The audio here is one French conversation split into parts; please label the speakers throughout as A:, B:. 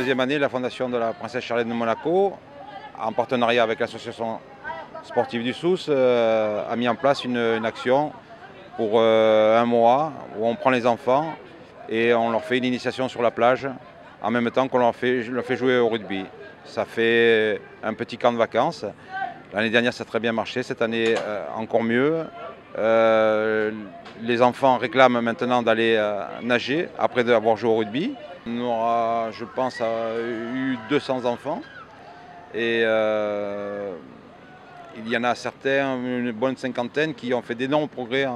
A: deuxième année, la Fondation de la Princesse Charlène de Monaco, en partenariat avec l'association sportive du Sousse, a mis en place une action pour un mois où on prend les enfants et on leur fait une initiation sur la plage en même temps qu'on leur fait jouer au rugby. Ça fait un petit camp de vacances. L'année dernière, ça a très bien marché. Cette année, encore mieux. Les enfants réclament maintenant d'aller nager après avoir joué au rugby. On aura, je pense, eu 200 enfants. Et il y en a certains, une bonne cinquantaine, qui ont fait d'énormes progrès au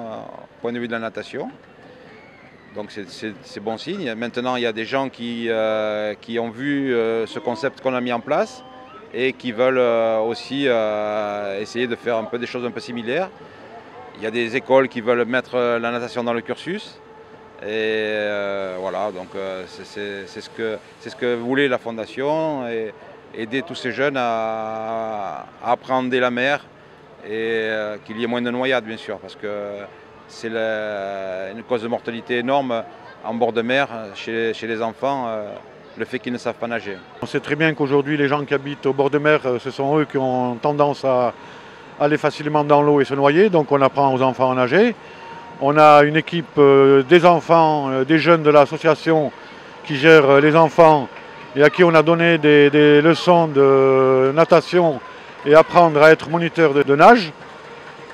A: point de vue de la natation. Donc c'est bon signe. Maintenant, il y a des gens qui ont vu ce concept qu'on a mis en place et qui veulent aussi essayer de faire un peu des choses un peu similaires. Il y a des écoles qui veulent mettre la natation dans le cursus. Et voilà, donc c'est ce que voulait la Fondation, et aider tous ces jeunes à appréhender la mer et qu'il y ait moins de noyades, bien sûr, parce que c'est une cause de mortalité énorme en bord de mer chez les enfants, le fait qu'ils ne savent pas nager.
B: On sait très bien qu'aujourd'hui, les gens qui habitent au bord de mer, ce sont eux qui ont tendance à aller facilement dans l'eau et se noyer, donc on apprend aux enfants à nager. On a une équipe des enfants, des jeunes de l'association qui gère les enfants et à qui on a donné des leçons de natation et apprendre à être moniteur de nage,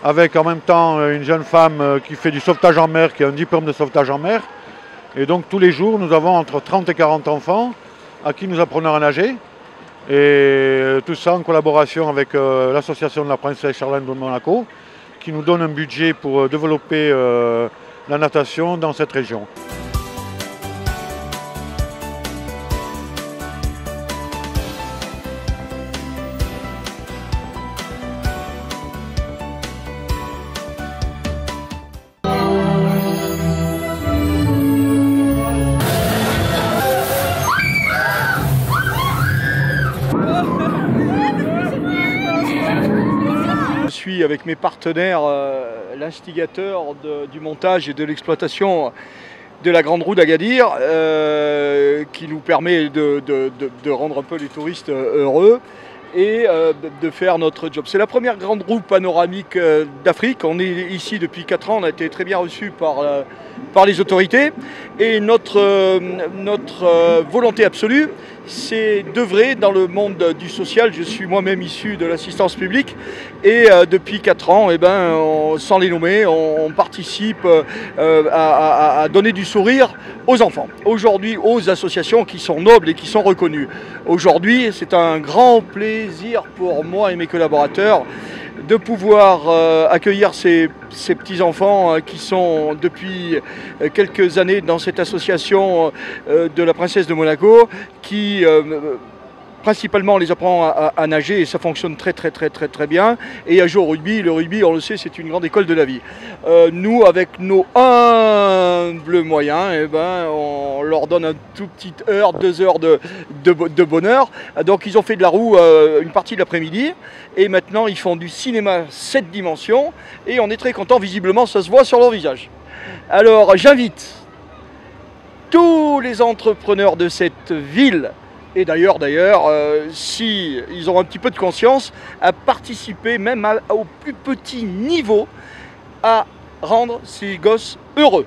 B: avec en même temps une jeune femme qui fait du sauvetage en mer, qui a un diplôme de sauvetage en mer. Et donc tous les jours, nous avons entre 30 et 40 enfants à qui nous apprenons à nager. Et tout ça en collaboration avec l'association de la Princesse Charlène de Monaco, qui nous donne un budget pour développer la natation dans cette région.
C: Je suis avec mes partenaires l'instigateur du montage et de l'exploitation de la grande roue d'Agadir, qui nous permet de rendre un peu les touristes heureux et de faire notre job. C'est la première grande roue panoramique d'Afrique. On est ici depuis 4 ans, on a été très bien reçus par les autorités, et notre volonté absolue, c'est d'œuvrer dans le monde du social. Je suis moi-même issu de l'assistance publique, et depuis 4 ans, sans les nommer, on participe à donner du sourire aux enfants, aujourd'hui aux associations qui sont nobles et qui sont reconnues. Aujourd'hui, c'est un grand plaisir pour moi et mes collaborateurs de pouvoir accueillir ces petits-enfants qui sont depuis quelques années dans cette association de la Princesse de Monaco, qui principalement on les apprend à nager, et ça fonctionne très bien, et à jouer au rugby. Le rugby, on le sait, c'est une grande école de la vie. Nous, avec nos humbles moyens, on leur donne un tout petit heure, 2 heures de bonheur. Donc ils ont fait de la roue une partie de l'après-midi, et maintenant ils font du cinéma 7 dimensions, et on est très content, visiblement ça se voit sur leur visage. Alors j'invite tous les entrepreneurs de cette ville, et d'ailleurs, si ils ont un petit peu de conscience, à participer même au plus petit niveau à rendre ces gosses heureux.